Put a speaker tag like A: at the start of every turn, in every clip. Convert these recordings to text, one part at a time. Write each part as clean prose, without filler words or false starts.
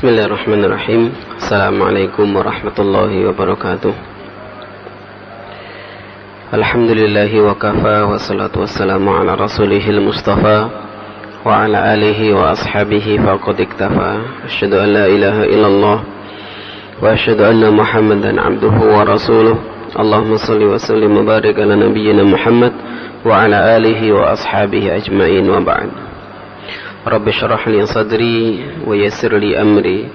A: Bismillahirrahmanirrahim. Assalamualaikum warahmatullahi wabarakatuh. Alhamdulillahi wa kafa, wassalatu wassalamu ala rasulihil mustafa wa ala alihi wa ashabihi faqad iktafa. Asyhadu an la ilaha illallah wa asyhadu anna Muhammadan abduhu wa rasuluh. Allahumma salli wa sallim wa barik ala nabiyyina Muhammad wa ala alihi wa ashabihi ajma'in wa ba'd. Rabbi syrah li sadri wa yassir li amri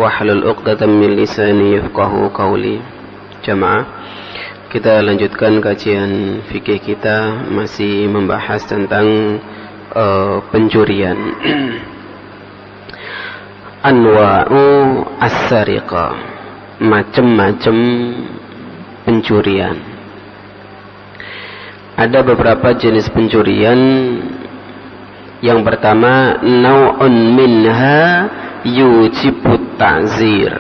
A: wahlul 'uqdatam min lisani yafqahu qawli. Jamaah, kita lanjutkan kajian fikih kita, masih membahas tentang pencurian. Anwa'u as-sariqah, macam-macam pencurian. Ada beberapa jenis pencurian. Yang pertama, nau'un minha yujibut ta'zir.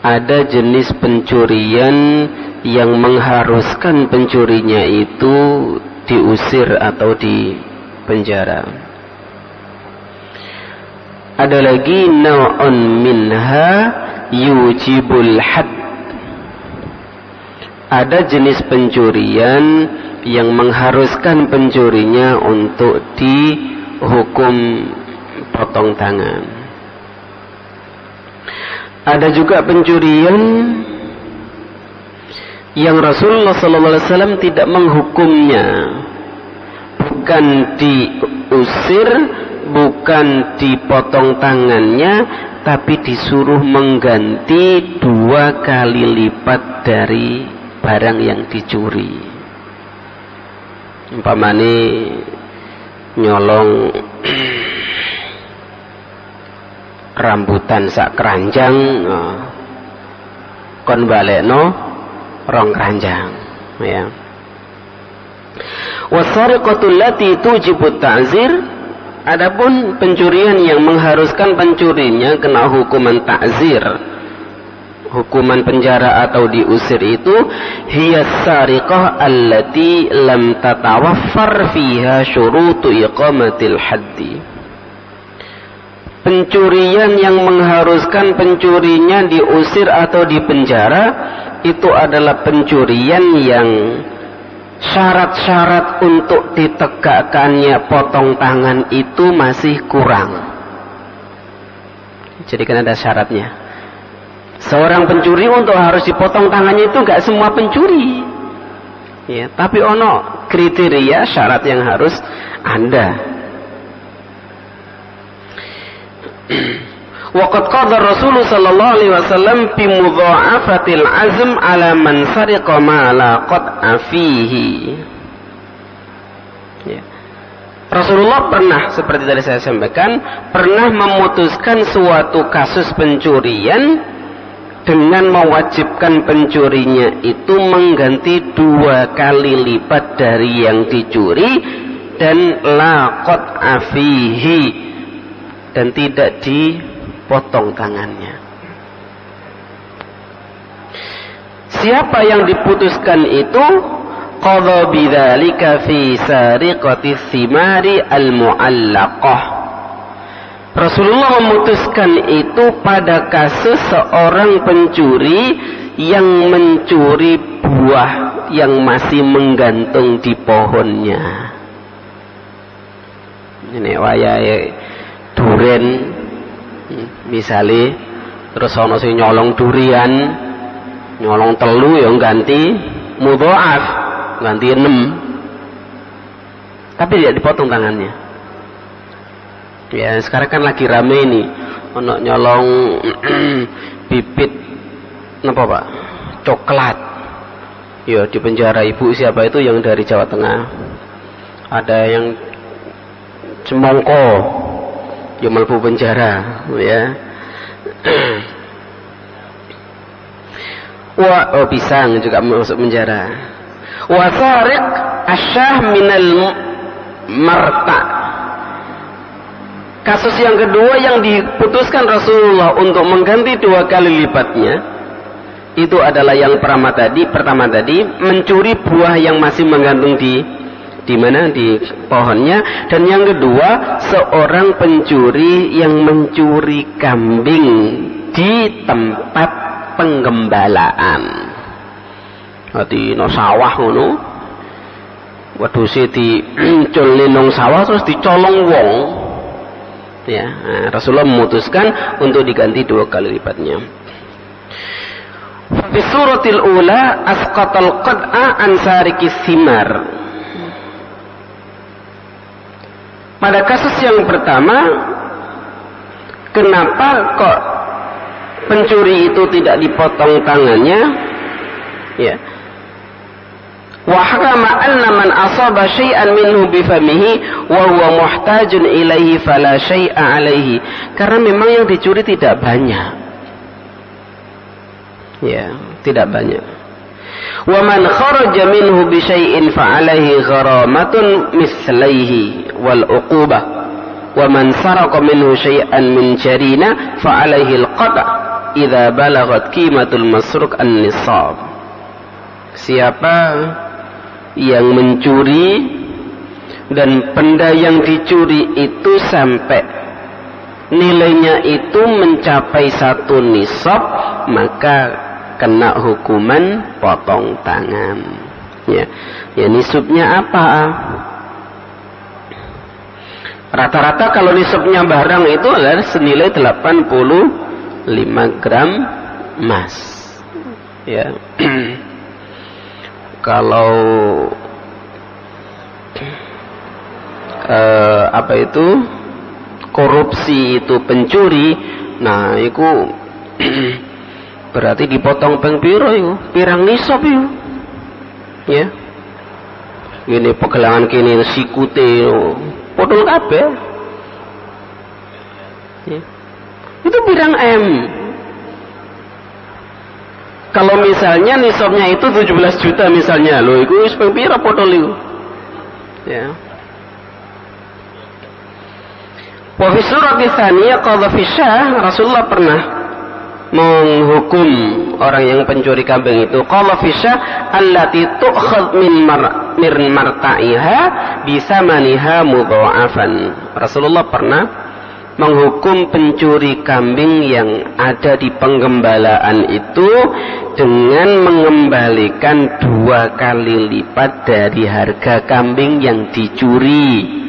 A: Ada jenis pencurian yang mengharuskan pencurinya itu diusir atau dipenjara. Ada lagi nau'un minha yujibul hadd. Ada jenis pencurian yang mengharuskan pencurinya untuk dihukum potong tangan. Ada juga pencurian yang Rasulullah SAW tidak menghukumnya, bukan diusir, bukan dipotong tangannya, tapi disuruh mengganti 2 kali lipat dari barang yang dicuri. Umpamane nyolong rambutan sak keranjang, kon balekno rong keranjang, ya. Wasariqatul lati tujibut ta'zir. Adapun pencurian yang mengharuskan pencurinya kena hukuman ta'zir, hukuman penjara atau diusir, itu hiya sariqah allati lam tatawaffar fiha syurutu iqamatil haddi. Pencurian yang mengharuskan pencurinya diusir atau dipenjara itu adalah pencurian yang syarat-syarat untuk ditegakkannya potong tangan itu masih kurang. Jadi kan ada syaratnya. Seorang pencuri untuk harus dipotong tangannya itu enggak semua pencuri, ya, tapi ono kriteria syarat yang harus ada. Waqad qadar Rasulullah sallallahu alaihi wasallam fi mudha'afatil azm ala man sariqa ma la qat'a fihi. Ya. Rasulullah pernah, seperti tadi saya sampaikan, pernah memutuskan suatu kasus pencurian dengan mewajibkan pencurinya itu mengganti 2 kali lipat dari yang dicuri, dan la qat'a fihi, dan tidak dipotong tangannya. Siapa yang diputuskan itu? Qadha bidzalika fi sariqati thimari al-mu'allaqah. Rasulullah memutuskan itu pada kasus seorang pencuri yang mencuri buah yang masih menggantung di pohonnya. Ini wayahe duren, misalnya, terus ono sing nyolong durian, nyolong telu yang ganti mudha'af, ganti 6, tapi tidak dipotong tangannya. Ya, sekarang kan lagi rame ini, ono nyolong bibit apa Pak? Coklat. Ya, di penjara ibu siapa itu yang dari Jawa Tengah. Ada yang semongko, ya mlebu penjara, ya. Pisang juga masuk penjara. Wa sariq asyah minal marta. Kasus yang kedua yang diputuskan Rasulullah untuk mengganti 2 kali lipatnya itu adalah yang pertama tadi, mencuri buah yang masih menggantung di di mana di pohonnya. Dan yang kedua, seorang pencuri yang mencuri kambing di tempat penggembalaan. Di no sawah ngono, wedhuse diculne nang sawah terus dicolong wong. Ya, Rasulullah memutuskan untuk diganti 2 kali lipatnya. Fi suratil ula asqatal qad'a an sarikis simar. Pada kasus yang pertama, kenapa kok pencuri itu tidak dipotong tangannya? Ya. Wa hakama anna man asaba syai'an minhu bi famihi wa huwa muhtajun ilaihi fala syai'a alaihi. Karena memang yang dicuri tidak banyak. Ya, tidak banyak. Wa man kharaja minhu bi syai'in fa alaihi gharamatun mislaihi wal uqubah. Wa man saraqa minhu syai'an min jarina fa alaihi al qata' idza balaghat qimatul masruq an-nisab. Siapa yang mencuri dan benda yang dicuri itu sampai nilainya itu mencapai 1 nisab, maka kena hukuman potong tangan. Ya, nisabnya apa? Rata-rata kalau nisabnya barang itu adalah senilai 85 gram emas. Ya. Kalau korupsi itu pencuri, nah itu berarti dipotong peng piro itu, pirang nisab itu. Ya. Ini pegelangan kini sikute potong kabeh. Ya. Itu pirang M. Kalau misalnya nisabnya itu 17 juta misalnya, loh itu wis ping pira potol itu. Ya. Wa fi surah tsaniyah qadha fi syah, Rasulullah pernah menghukum orang yang pencuri kambing itu. Qadha fi syah allati tu'khadh min marta'iha bisamaniha mudha'afan. Rasulullah pernah menghukum pencuri kambing yang ada di penggembalaan itu dengan mengembalikan 2 kali lipat dari harga kambing yang dicuri.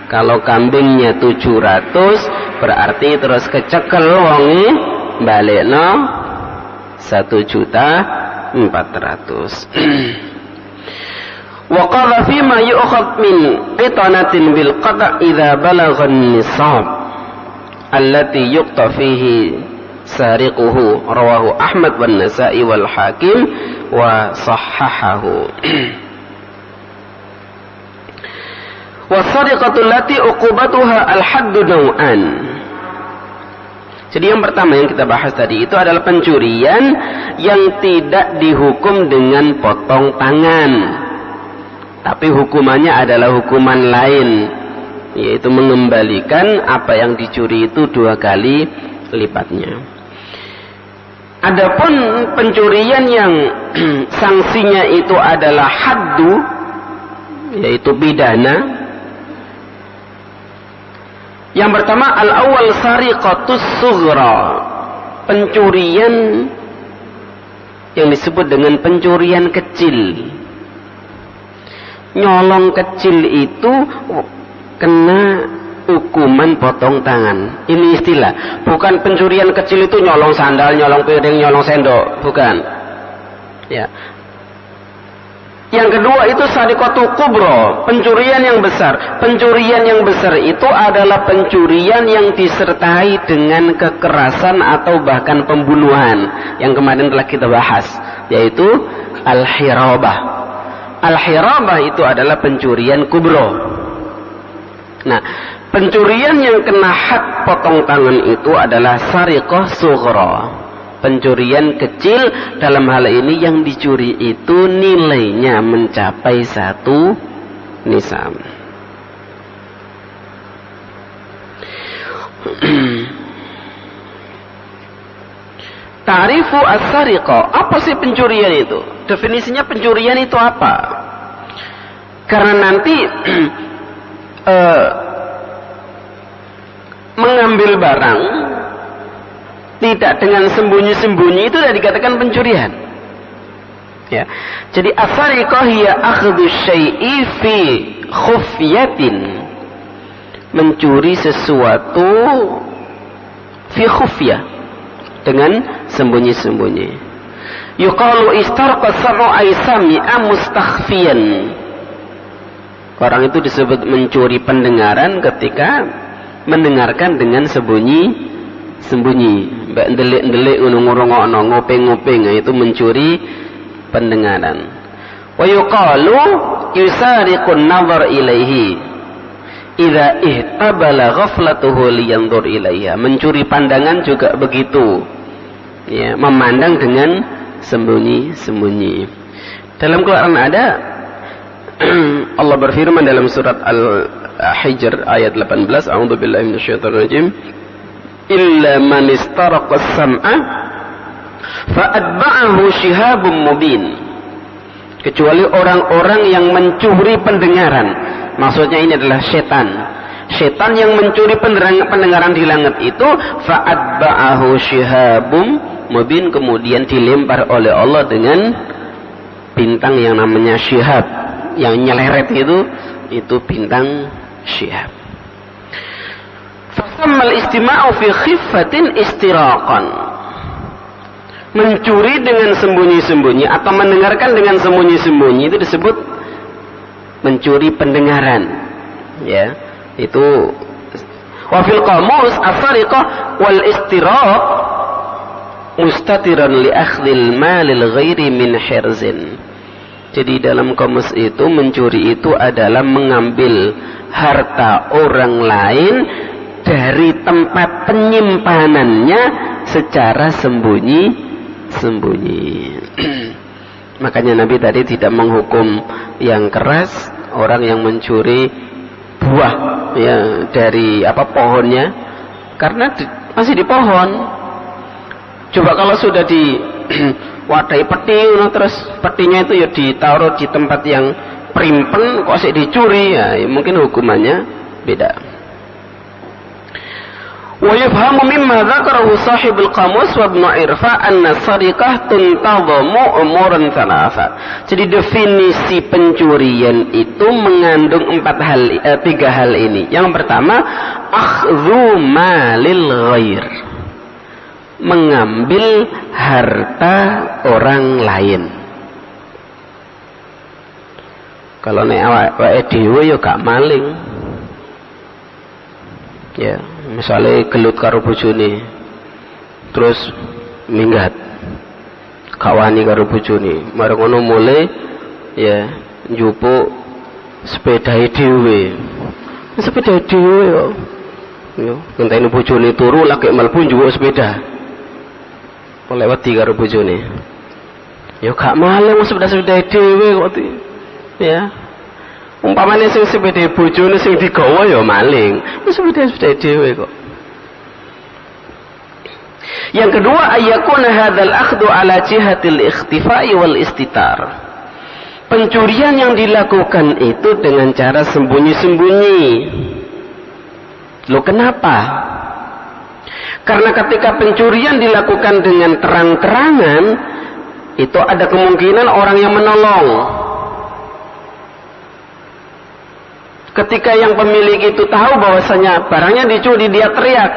A: Kalau kambingnya 700, berarti terus kecekel wonge balekno 1.400.000. Wa qala fi ma yu'khadh min qitanatin bil qata' idza balagha an-nisab allati yuqta fihi sariquhu, rawahu Ahmad wan Nasa'i wal Hakim wa sahhahahu. Wa sariqatu allati uqubatuha al-haddu naw'an. Jadi yang pertama yang kita bahas tadi itu adalah pencurian yang tidak dihukum dengan potong tangan, tapi hukumannya adalah hukuman lain, yaitu mengembalikan apa yang dicuri itu 2 kali lipatnya. Adapun pencurian yang sanksinya itu adalah haddu, yaitu pidana. Yang pertama, al-awwal sariqatus sughra, pencurian yang disebut dengan pencurian kecil. Nyolong kecil itu kena hukuman potong tangan. Ini istilah, bukan pencurian kecil itu nyolong sandal, nyolong piring, nyolong sendok, bukan. Ya. Yang kedua itu sariqatu kubra, pencurian yang besar. Pencurian yang besar itu adalah pencurian yang disertai dengan kekerasan atau bahkan pembunuhan, yang kemarin telah kita bahas, yaitu al-hirabah. Al-hirabah itu adalah pencurian kubro. Nah, pencurian yang kena had potong tangan itu adalah sariqah sughra, pencurian kecil. Dalam hal ini yang dicuri itu nilainya mencapai 1 nisab. Ta'rifu as-sariqah, apa sih pencurian itu? Definisinya pencurian itu apa? Karena nanti mengambil barang tidak dengan sembunyi-sembunyi itu sudah dikatakan pencurian. Ya. Jadi as-sariqah hiya akhdhu syai'i fi khufyatin. Mencuri sesuatu fi khufyah, dengan sembunyi-sembunyi. Yuqalu istarqa sar'u ay sami'a mustakhfiyan. Orang itu disebut mencuri pendengaran ketika mendengarkan dengan sembunyi-sembunyi. Mbak ndelik-ndelik ngono-ngono ngopeng-ngopeng, itu mencuri pendengaran. Wa yuqalu yusariqun nazar ilaihi idza ihtabala ghaflatuhu liyanzur ilaiha. Mencuri pandangan juga begitu. Ya, memandang dengan sembunyi-sembunyi. Dalam Quran ada Allah berfirman dalam surat Al-Hijr ayat 18, a'udzubillahi minasyaitonir rajim, illa man istaraqa as-sam'a fa'atba'ahu shihabun mubin. Kecuali orang-orang yang mencuri pendengaran. Maksudnya ini adalah setan. Setan yang mencuri pendengaran di langit itu fa'atba'ahu shihabum mubin, kemudian dilempar oleh Allah dengan bintang yang namanya syihab, yang nyeleret itu bintang syihab. Fasammal istima'u fi khiffatin istiraqan. Mencuri dengan sembunyi-sembunyi atau mendengarkan dengan sembunyi-sembunyi itu disebut mencuri pendengaran. Ya, itu wa fil qamus as-sariqah wal istiraq mustatiran li akhdhil malil ghairi min hirzin. Jadi dalam kamus itu mencuri itu adalah mengambil harta orang lain dari tempat penyimpanannya secara sembunyi-sembunyi. Makanya Nabi tadi tidak menghukum yang keras orang yang mencuri buah ya dari pohonnya, karena masih di pohon. Coba kalau sudah di wadai peti, terus petinya itu ya ditaruh di tempat yang primpen, kok sih dicuri, ya mungkin hukumannya beda. Wa yafhamu mimma dzakarahu sahibul qamus wa ibnu irfa anna sariqah tuntadhamu umuran thalatha. Jadi definisi pencurian itu mengandung tiga hal ini. Yang pertama, akhdhu malil ghair, mengambil harta orang lain. Kalau nek awake dhewe ya gak maling. Ya, misalnya gelut karo bojone terus minggat kawani karo bojone, marang ngono mulai ya njupuk sepedahe dhewe. Sepeda dhewe yo ngenteni bojone turu lagi mlebu njupuk sepeda. Lewat di karo bojone. Ya gak maling sepeda dhewe kok ya. Umpamane sing sepeda bojone sing digawa ya maling, sepeda dhewe kok. Yang kedua, ayakuna hadzal akhdhu ala jihatil ikhtifai wal istitar. Pencurian yang dilakukan itu dengan cara sembunyi-sembunyi. Loh kenapa? Karena ketika pencurian dilakukan dengan terang-terangan, itu ada kemungkinan orang yang menolong. Ketika yang pemilik itu tahu bahwasanya barangnya dicuri, dia teriak.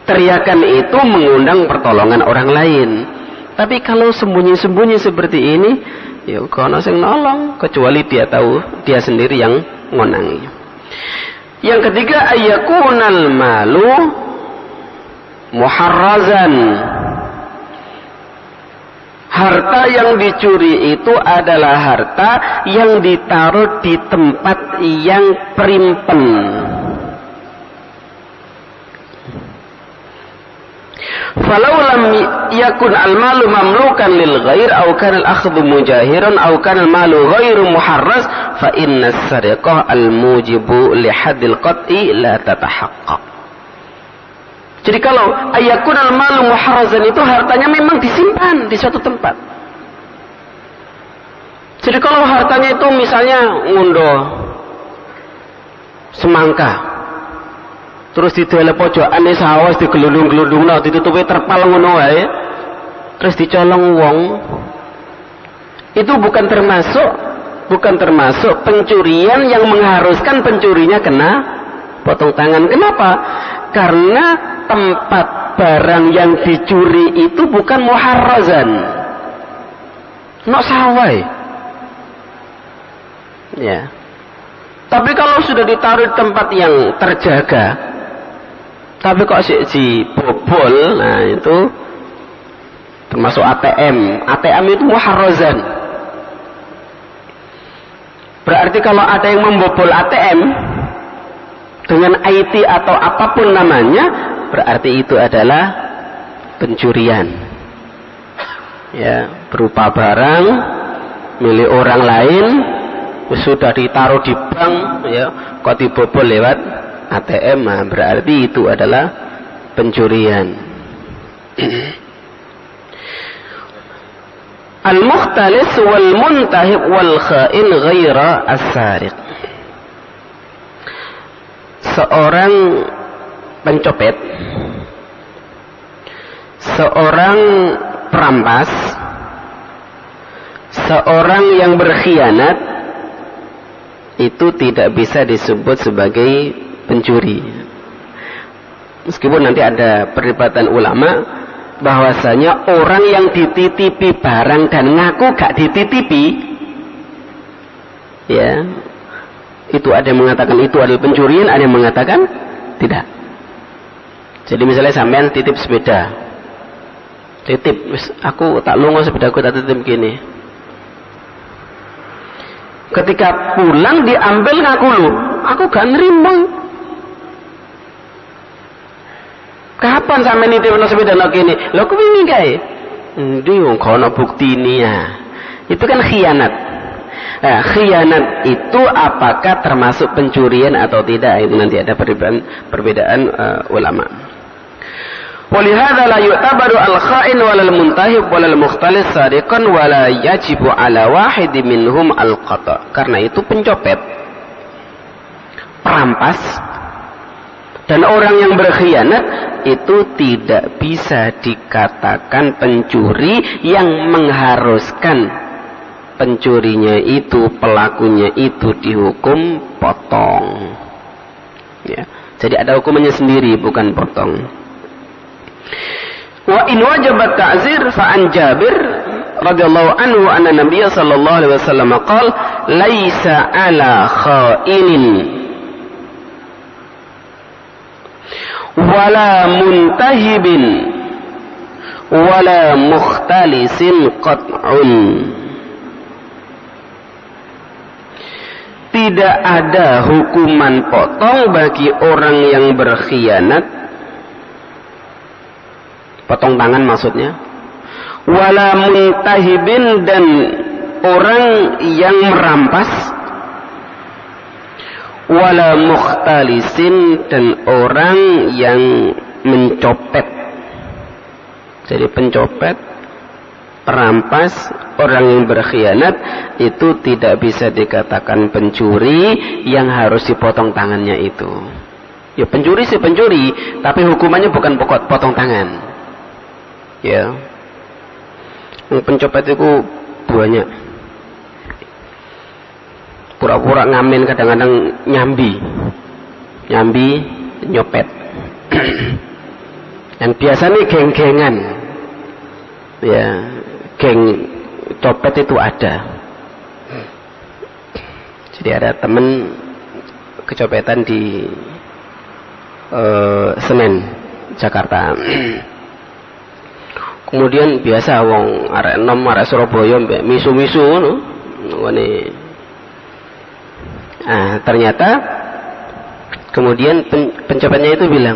A: Teriakan itu mengundang pertolongan orang lain. Tapi kalau sembunyi-sembunyi seperti ini, ya kono sing nolong, kecuali dia tahu dia sendiri yang ngonangi. Yang ketiga, ayakunal malu muharrazan. Harta yang dicuri itu adalah harta yang ditaruh di tempat yang primpen. Falau lam yakun al-malu mamlukan lil ghair aw kana al-akhdhu mujahiran aw kana al-malu ghairu muharraz fa inna as-sariqah al-mujibu li haddil qat'i la tatahaqqaq. Jadi kalau ayakun al-malu muharrazan itu hartanya memang disimpan di suatu tempat. Jadi kalau hartanya itu misalnya ngundo semangka, terus didelep pojokane sawah digelundung-gelundungno ditutupi terpal ngono wae, terus dicolong wong, itu bukan termasuk pencurian yang mengharuskan pencurinya kena potong tangan. Kenapa? Karena tempat barang yang dicuri itu bukan muharrazan, no sawai. Ya. Tapi kalau sudah ditaruh di tempat yang terjaga, tapi kok si bobol, nah itu termasuk ATM. ATM itu muharrazan. Berarti kalau ada yang membobol ATM dengan IT atau apapun namanya, berarti itu adalah pencurian. Ya, berupa barang milik orang lain sudah ditaruh di bank, ya, kok dibobol lewat ATM, nah, berarti itu adalah pencurian. Al-mukhtalis wal muntahib wal kha'in ghaira as-sariq. Seorang pencopet, seorang perampas, seorang yang berkhianat itu tidak bisa disebut sebagai pencuri. Meskipun nanti ada perdebatan ulama bahwasanya orang yang dititipi barang dan ngaku gak dititipi, ya, itu ada yang mengatakan itu adalah pencurian, ada yang mengatakan tidak. Jadi misalnya sampean titip sepeda, aku tak lungo sepedaku tak titip gini. Ketika pulang diambil ngaku lu, aku gak nerima. Kapan sampe nitipno sepeda lagi ini? Lho kuwi iki kae. Endi wong kono buktine ya. Itu kan khianat. Nah, khianat itu apakah termasuk pencurian atau tidak? Itu nanti ada perbedaan ulama. Walihada la yu'tabaru al-kha'in walal muntahib walal mukhtalis sariqan wala yajibu ala wahid minhum al-qata. Karena itu pencopet, perampas, dan orang yang berkhianat itu tidak bisa dikatakan pencuri yang mengharuskan pencurinya itu, pelakunya itu dihukum potong. Ya. Jadi ada hukumannya sendiri, bukan potong. Wa in wajabat ta'zir fa an Jabir radhiyallahu anhu anna Nabiy sallallahu alaihi wasallam qala laisa ala kha'inin wala muntahibin wala mukhtalisin qat'un. Tidak ada hukuman potong bagi orang yang berkhianat, potong tangan maksudnya, wala muntahibin, dan orang yang merampas, wala mukhtalisin, dan orang yang mencopet. Jadi pencopet, perampas, orang yang berkhianat itu tidak bisa dikatakan pencuri yang harus dipotong tangannya itu. Ya pencuri sih pencuri, tapi hukumannya bukan potong tangan. Ya, pencopet itu banyak. Pura-pura ngamen, kadang-kadang nyambi nyopet. Dan biasanya geng-gengan. Ya, geng copet itu ada. Jadi ada temen kecopetan di Senen, Jakarta. Kemudian biasa wong arek enom arek Surabaya mbek misu-misu ngono. Ngene. Ah, ternyata kemudian pencopetnya itu bilang,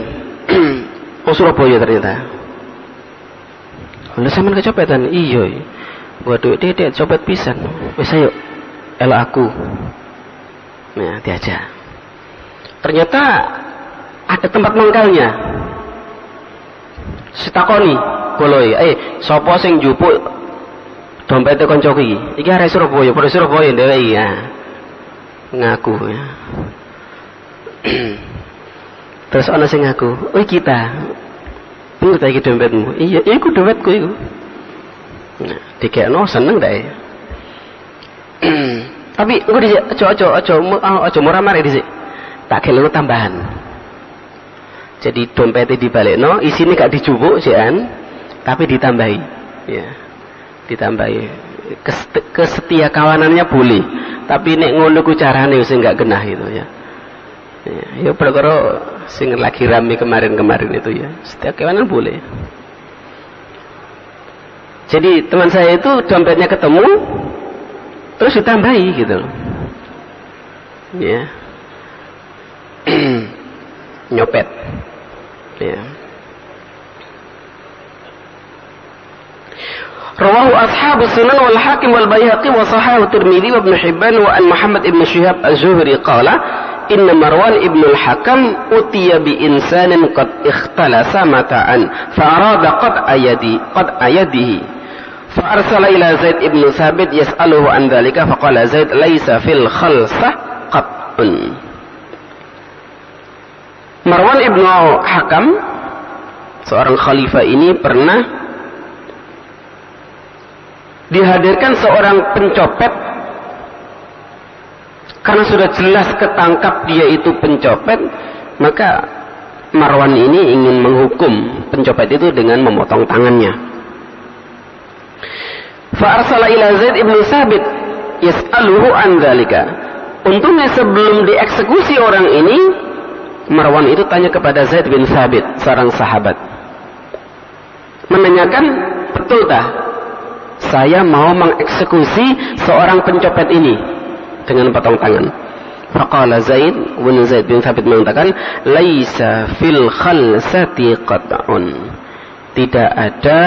A: "Oh Surabaya ternyata." Lah sampean kecopetan? Iya. Waduh, Dek, copet pisan. Wis ayo elok aku. Nah, diajak. Ternyata ada tempat mangkalnya. Sitakoni boloi, sapa sing njupuk Dompete kancaku iki arek Surabaya, padha Surabaya dhewe iki ya. Ngaku ya. Terus ana sing ngaku, "Oh kita. Pinter ta iki dompetmu?" "Iya, iku dompetku iku." Nah, dikekno seneng ta ya. Tapi engko dhisik aja murah-marih dhisik. Tak kelemu tambahan. Jadi dompetnya dibalikno, isine gak dijupuk sian, tapi ditambahi. Ya. Ditambahi. Kesetia kawanannya boleh, tapi nek ngono ku carane wis enggak genah itu ya. Ya perkara sing lagi rame kemarin-kemarin itu ya. Setia kawanan boleh. Jadi teman saya itu dompetnya ketemu terus ditambahi gitu loh. Ya. Nyopet. Ya. Rawahu ashabus sunan wal hakim wal bayhaqi wa sahahu tirmidzi wa ibn hibban wa an Muhammad ibn Shihab az-Zuhri qala inna Marwan ibn al-Hakam utiya bi insanin qad ikhtalasa mata'an fa arada qad ayadihi fa arsala ila Zaid ibn Sabit yas'aluhu an dhalika fa qala Zaid laysa fil khalsah qat'un. Marwan ibn Hakam seorang khalifah ini pernah dihadirkan seorang pencopet karena sudah jelas ketangkap dia itu pencopet, maka Marwan ini ingin menghukum pencopet itu dengan memotong tangannya. Fa arsala ila Zaid ibn Sabit yas'aluhu an dzalika. Untungnya sebelum dieksekusi orang ini, Marwan itu tanya kepada Zaid bin Sabit, seorang sahabat, menanyakan, betul tak saya mau mengeksekusi seorang pencopet ini dengan potong tangan? Faqala Zaid bin Sabit mengatakan, laisa fil khalsati qat'un. Tidak ada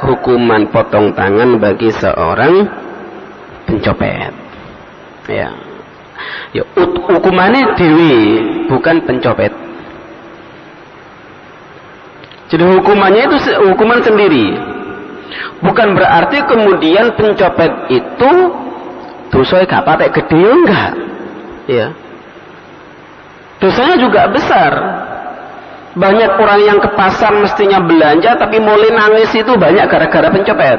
A: hukuman potong tangan bagi seorang pencopet. Ya. Ya, hukumannya dewi, bukan pencopet. Jadi hukumannya itu hukuman sendiri. Bukan berarti kemudian pencopet itu dosanya gak patek gede, enggak. Ya. Dosanya juga besar. Banyak orang yang ke pasar mestinya belanja tapi mulai nangis itu banyak gara-gara pencopet.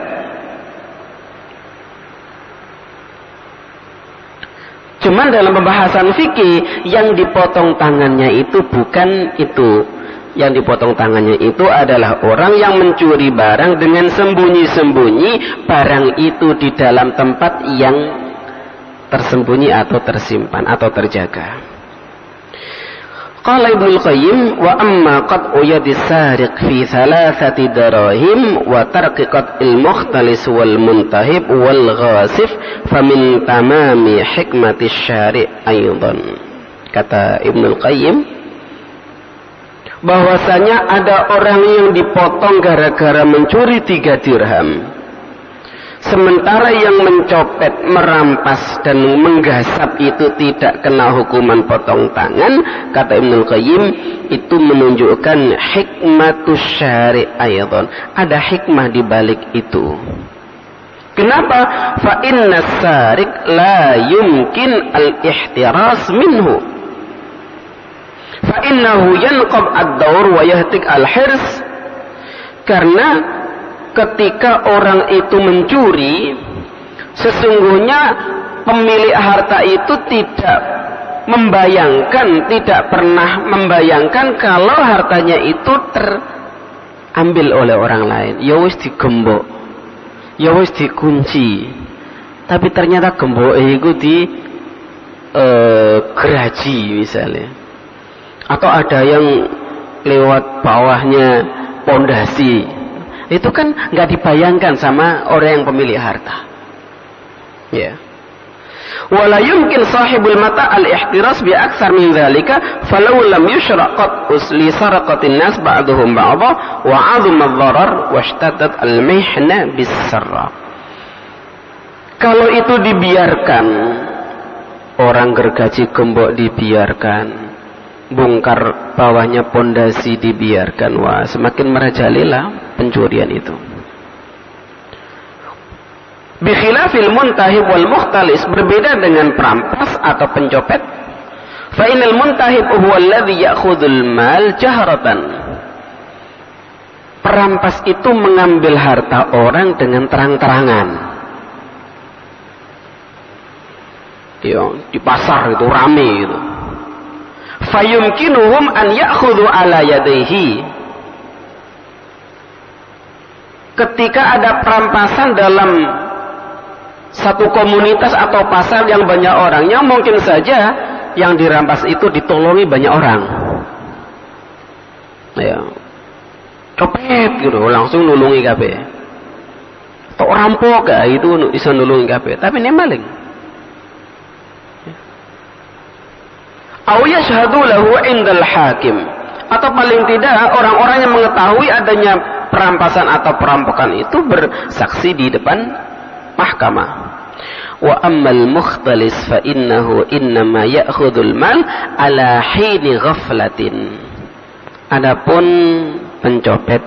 A: Cuman dalam pembahasan fikih yang dipotong tangannya itu bukan itu. Yang dipotong tangannya itu adalah orang yang mencuri barang dengan sembunyi-sembunyi, barang itu di dalam tempat yang tersembunyi atau tersimpan atau terjaga. Qala Ibnu Qayyim wa amma qad uyadis sariq fi thalathati darahim wa tarqiqat al-mukhtalis wal muntahib wal ghasif famin tamami hikmati syari' aidan. Kata Ibnu Qayyim bahwasanya ada orang yang dipotong gara-gara mencuri 3 dirham. Sementara yang mencopet, merampas dan menggasap itu tidak kena hukuman potong tangan. Kata Ibnu Qayyim, itu menunjukkan hikmatus syari' aidan. Ada hikmah di balik itu. Kenapa? Fa inna sariq la yumkin al-ihtiras minhu. Fa innahu yanqab ad-dawr wa yahtik al-hirs. Karena ketika orang itu mencuri, sesungguhnya pemilik harta itu tidak pernah membayangkan kalau hartanya itu terambil oleh orang lain. Ya wis digembok, ya wis dikunci, tapi ternyata gembok itu di geraji misalnya, atau ada yang lewat bawahnya pondasi. Itu kan nggak dibayangkan sama orang yang pemilik harta. Ya. Wala yumkin sahibul mata al-ihtiras bi aktsar min dzalika falau lam yushraq usli saraqatin nas ba'dhum ba'dha wa 'azama ad-darar wa ishtaddat al-mihna bis-sarra. Kalau itu dibiarkan, orang gergaji gembok dibiarkan, bongkar bawahnya pondasi dibiarkan, wah semakin merajalela pencurian itu. Bi khilafil muntahib wal mukhtalis, berbeda dengan perampas atau pencopet. Fa innal muntahib huwa alladhi ya'khudhul mal jahratan. Perampas itu mengambil harta orang dengan terang-terangan. Ya, di pasar itu rame gitu. Fayumkinuhum an ya'khudhu ala yadayhi. Ketika ada perampasan dalam satu komunitas atau pasar yang banyak orangnya, mungkin saja yang dirampas itu ditolongi banyak orang. Ya, copet gitu langsung nulungi kabeh. Tok rampok itu bisa nulungi kabeh, tapi ini maling. Au yashhadu lahu indal hakim, atau paling tidak orang-orang yang mengetahui adanya perampasan atau perampokan itu bersaksi di depan mahkamah. Wa ammal mukhtalis fa innahu innama ya'khudul mal ala hini ghaflatin. Adapun pencopet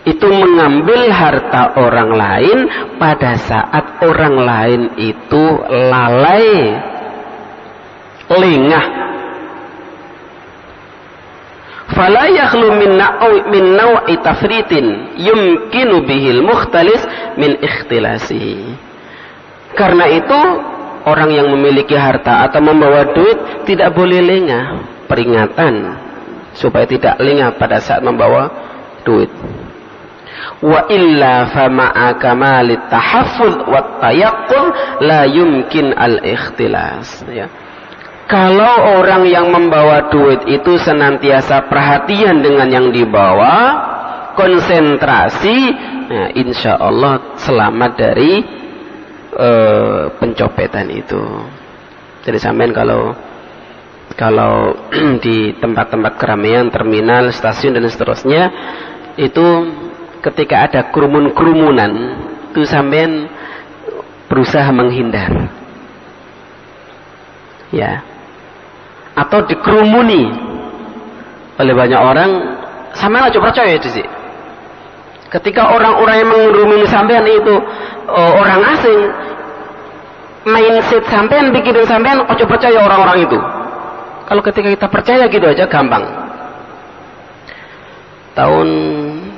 A: itu mengambil harta orang lain pada saat orang lain itu lalai, lengah. Fala yakhlu min naw'i tafritin yumkinu bihil mukhtalis min ikhtilasihi. Karena itu orang yang memiliki harta atau membawa duit tidak boleh lengah. Peringatan supaya tidak lengah pada saat membawa duit. Wa illa fa ma'a kamalit tahaffuz wat tayaqqul la yumkin al ikhtilas, ya. Kalau orang yang membawa duit itu senantiasa perhatian dengan yang dibawa, konsentrasi, nah, insya Allah selamat dari pencopetan itu. Jadi sampean kalau di tempat-tempat keramaian, terminal, stasiun dan seterusnya, itu ketika ada kerumunan, itu sampean berusaha menghindar, ya. Atau dikerumuni oleh banyak orang, sampean aja percaya itu sih. Ketika orang-orang yang mengerumuni sampean itu orang asing, mindset sampean, pikiran sampean aja percaya orang-orang itu. Kalau ketika kita percaya gitu aja gampang. Tahun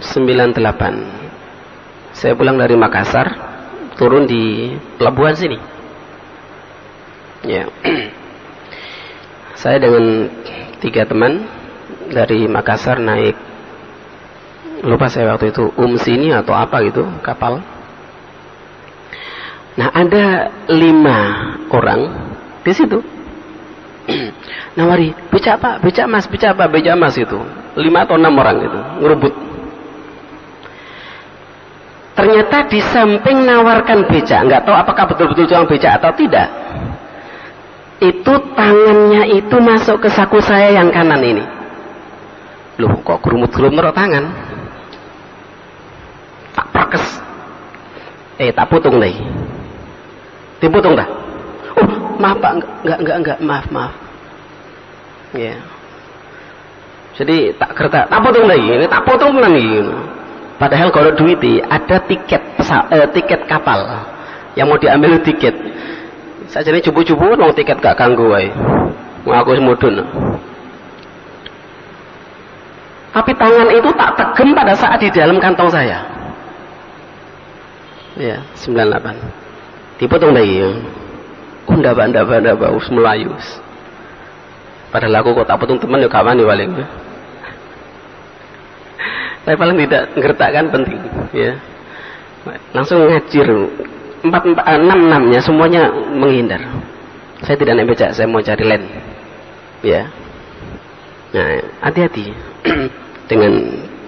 A: 98 saya pulang dari Makassar, turun di pelabuhan sini, ya. Saya dengan 3 teman dari Makassar naik, lupa saya waktu itu sini atau apa gitu, kapal. Nah, ada 5 orang di situ. Nawari, becak pak, becak mas, becak pak, becak mas itu. 5 atau 6 orang itu ngerubut. Ternyata di samping nawarkan becak, nggak tahu apakah betul-betul tukang becak atau tidak, itu tangannya itu masuk ke saku saya yang kanan ini. Loh, kok gerumut-gerumut tangan? Tak prakes. Tak putung deh. Diputung dah. Oh, maaf pak, enggak, maaf. Ya. Jadi tak kerta, tak putung deh. Ini tak putung lagi. Padahal kalau duit ada tiket kapal yang mau diambil tiket. Saya jadi cubu-cubu mau tiket gak kanggo wae. Mau aku semudun. Tapi tangan itu tak tegem pada saat di dalam kantong saya. Ya, 98. Dipotong lagi ya. Ndak us Melayu. Padahal aku kok tak potong teman ya kawan ya paling. Tapi paling tidak ngertakan penting, ya. Langsung ngajir. 6-6-nya semuanya menghindar. Saya tidak naik becak, saya mau cari land, ya. Nah, hati-hati dengan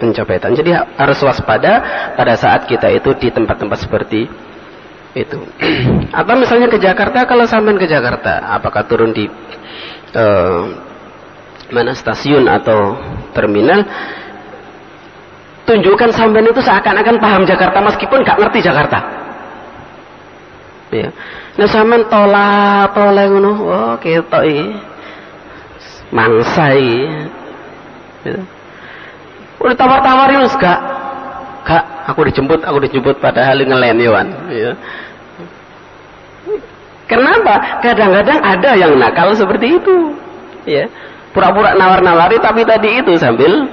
A: pencopetan. Jadi harus waspada pada saat kita itu di tempat-tempat seperti itu. Atau misalnya ke Jakarta, kalau sampean ke Jakarta, apakah turun di mana stasiun atau terminal, tunjukkan sampean itu seakan-akan paham Jakarta meskipun gak ngerti Jakarta. Ya. Nah sampean tole ngono, oh ketok iki. Mangsa iki. Gitu. Udah tawar-tawari wis gak aku dijemput padahal ngelem Yohan. Ya. Kenapa? Kadang-kadang ada yang nakal seperti itu. Ya. Pura-pura nawar-nawari tapi tadi itu sambil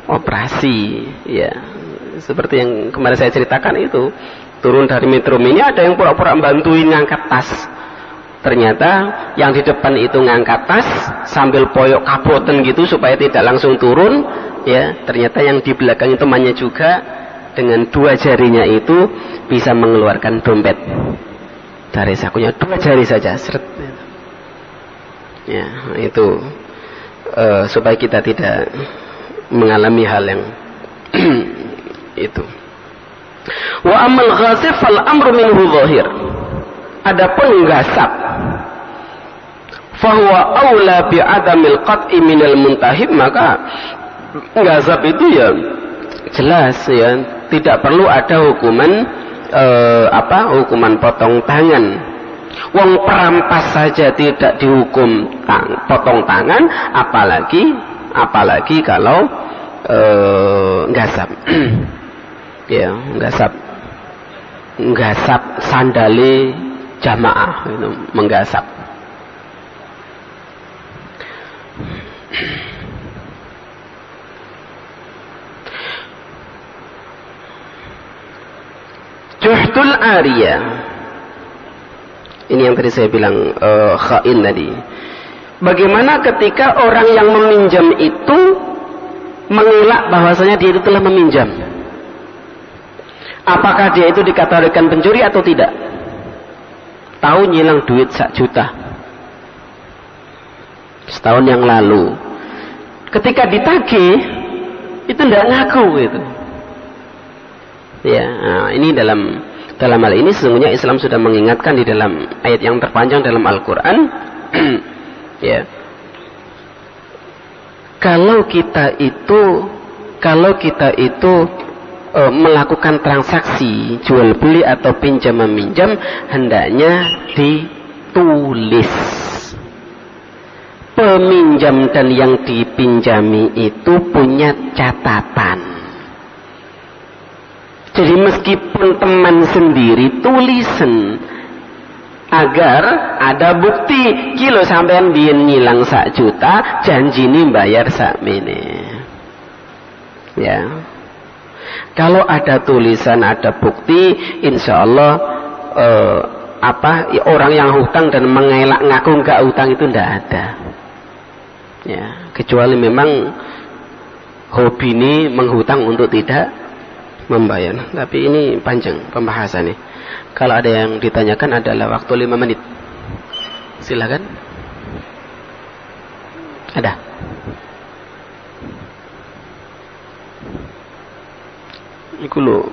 A: operasi. Ya. Seperti yang kemarin saya ceritakan itu. Turun dari metro mini ada yang pura-pura bantuin ngangkat tas. Ternyata yang di depan itu ngangkat tas sambil poyok kaboten gitu supaya tidak langsung turun. Ya, ternyata yang di belakang temannya juga dengan 2 jarinya itu bisa mengeluarkan dompet dari sakunya, 2 jari saja, seret. Ya, itu supaya kita tidak mengalami hal yang itu. Wa amal ghasif fal amru minhu zahir. Adapun gasab, fahuwa aula bi adamil qat'i minal muntahib, maka gasab itu ya jelas ya, tidak perlu ada hukuman hukuman potong tangan. Wong perampas saja tidak dihukum potong tangan, apalagi kalau gasab. Ya, nggasap sandale jamaah itu menggasap. Juhdul ariyah. Ini yang tadi saya bilang khain tadi. Bagaimana ketika orang yang meminjam itu mengelak bahwasanya dia itu telah meminjam? Apakah dia itu dikategorikan pencuri atau tidak? Tahu nyilang duit 1 juta setahun yang lalu. Ketika ditagih itu tidak ngaku gitu. Ya, nah, ini dalam hal ini sesungguhnya Islam sudah mengingatkan di dalam ayat yang terpanjang dalam Al-Quran. Ya, kalau kita itu melakukan transaksi jual beli atau pinjam meminjam, hendaknya ditulis. Peminjam dan yang dipinjami itu punya catatan. Jadi meskipun teman sendiri, tulisan agar ada bukti kilo sampean biyen ngilang 1 juta, janji ini bayar sakmene. Ya. Kalau ada tulisan, ada bukti, insya Allah orang yang hutang dan mengelak ngaku nggak hutang itu tidak ada. Ya, kecuali memang hobi ini menghutang untuk tidak membayar. Tapi ini panjang pembahasannya. Kalau ada yang ditanyakan adalah waktu 5 menit. Silakan. Ada. Iku lo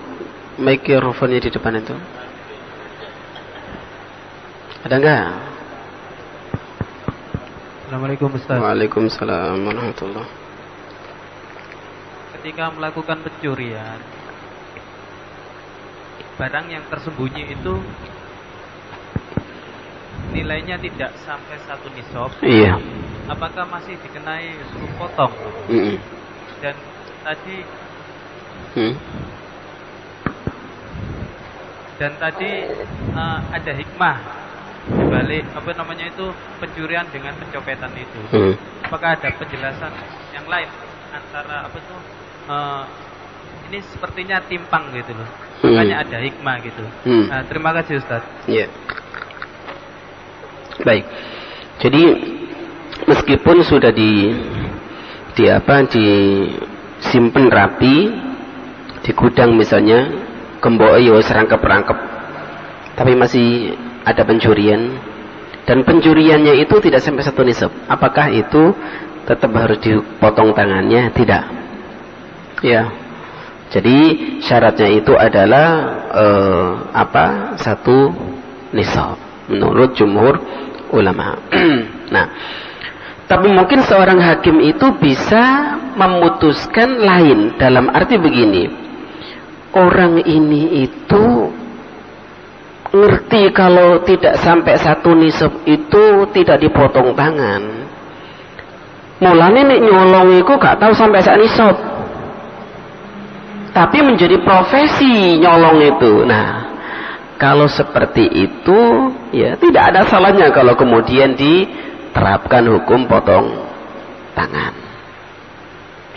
A: mikrofonnya di depan itu. Ada enggak?
B: Assalamualaikum Ustaz.
A: Waalaikumsalam warahmatullahi.
B: Ketika melakukan pencurian, barang yang tersembunyi itu nilainya tidak sampai 1 nisab.
A: Iya.
B: Apakah masih dikenai suku potong? Dan tadi ada hikmah dibalik pencurian dengan pencopetan itu. Apakah ada penjelasan yang lain antara ini sepertinya timpang gitu loh. Makanya ada hikmah gitu. Nah, terima kasih Ustaz.
A: Iya. Baik. Jadi meskipun sudah disimpan rapi di gudang misalnya, kembali serangkep-rangkep, tapi masih ada pencurian, dan pencuriannya itu tidak sampai 1 nisab, apakah itu tetap harus dipotong tangannya? Tidak. Ya. Jadi syaratnya itu adalah 1 nisab menurut jumhur ulama. Nah, tapi mungkin seorang hakim itu bisa memutuskan lain, dalam arti begini. Orang ini itu ngerti kalau tidak sampai 1 nisab itu tidak dipotong tangan. Mulane nek nyolong iku gak tahu sampai 1 nisab. tapi menjadi profesi nyolong itu. Nah, kalau seperti itu ya tidak ada salahnya kalau kemudian diterapkan hukum potong tangan.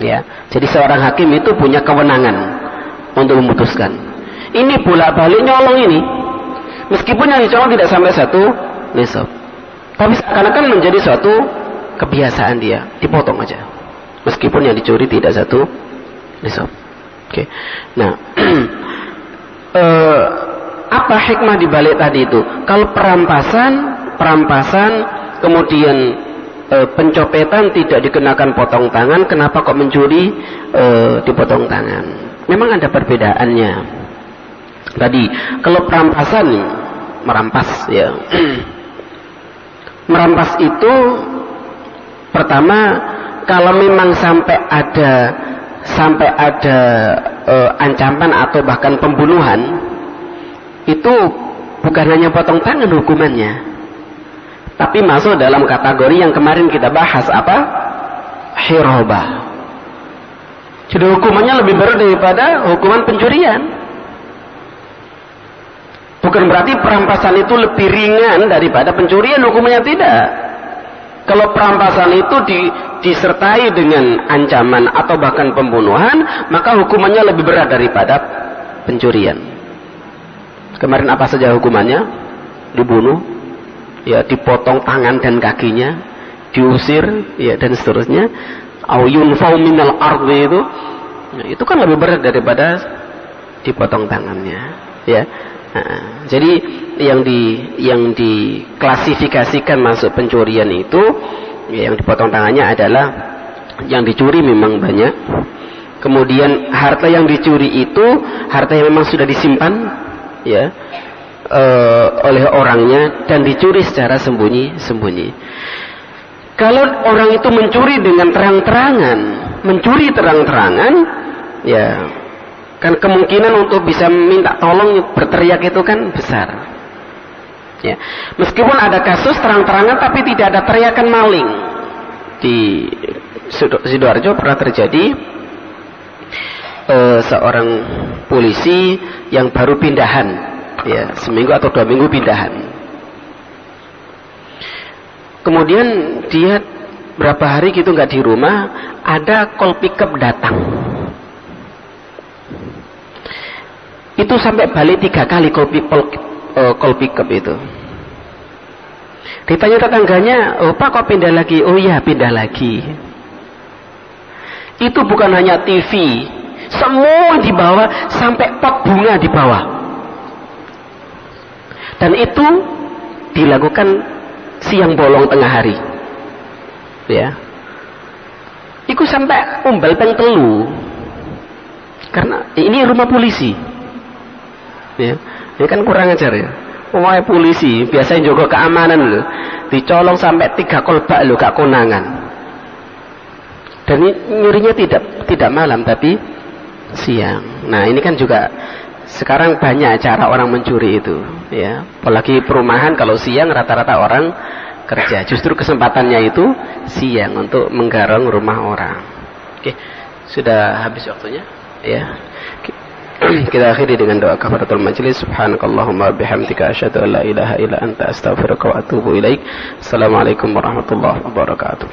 A: Ya, jadi seorang hakim itu punya kewenangan untuk memutuskan. Ini bolak-balik nyolong ini, meskipun yang dicolong tidak sampai 1 nisab, tapi seakan-akan menjadi suatu kebiasaan dia, dipotong aja, meskipun yang dicuri tidak 1 nisab. Oke. Nah, apa hikmah dibalik tadi itu? Kalau perampasan, kemudian pencopetan tidak dikenakan potong tangan, kenapa kok mencuri dipotong tangan? Memang ada perbedaannya. Tadi kalau perampasan, merampas ya, merampas itu pertama kalau memang sampai ada ancaman atau bahkan pembunuhan, itu bukan hanya potong tangan hukumannya, tapi masuk dalam kategori yang kemarin kita bahas, apa? Hirabah. Jadi hukumannya lebih berat daripada hukuman pencurian. Bukan berarti perampasan itu lebih ringan daripada pencurian, hukumannya tidak. Kalau perampasan itu disertai dengan ancaman atau bahkan pembunuhan, maka hukumannya lebih berat daripada pencurian. Kemarin apa saja hukumannya? Dibunuh, ya, dipotong tangan dan kakinya, diusir, ya, dan seterusnya. Au yunfau minal ardi itu kan lebih berat daripada dipotong tangannya, ya. Nah, jadi yang diklasifikasikan masuk pencurian itu, ya, yang dipotong tangannya adalah yang dicuri memang banyak. Kemudian harta yang dicuri itu harta yang memang sudah disimpan, ya, oleh orangnya dan dicuri secara sembunyi-sembunyi. Kalau orang itu mencuri dengan terang-terangan, ya, kan kemungkinan untuk bisa minta tolong berteriak itu kan besar. Ya. Meskipun ada kasus terang-terangan tapi tidak ada teriakan maling. Di Sidoarjo pernah terjadi seorang polisi yang baru pindahan, ya, seminggu atau 2 minggu pindahan. Kemudian dia berapa hari gitu nggak di rumah, ada call pickup datang. Itu sampai balik 3 kali call pickup itu. Ditanya tetangganya, "Oh Pak, kok pindah lagi?" "Oh iya, pindah lagi." Itu bukan hanya TV, semua dibawa, sampai pot bunga dibawa. Dan itu dilakukan siang bolong tengah hari, ya. Iku sampai umbal peng telu, karena ini rumah polisi, ya. Ini kan kurang ajar ya. Rumah polisi biasanya jaga keamanan loh, dicolong sampai 3 kolbak loh, gak konangan. Dan nyurinya tidak malam tapi siang. Nah ini kan juga sekarang banyak cara orang mencuri itu, ya. Apalagi perumahan kalau siang rata-rata orang kerja. Justru kesempatannya itu siang untuk menggarong rumah orang. Oke, sudah habis waktunya, ya. Kita akhiri dengan doa kafaratul majlis. Subhanakallahumma bihamdika asyhadu an la ilaha illa anta astaghfiruka wa atubu ilaik. Assalamualaikum warahmatullahi wabarakatuh.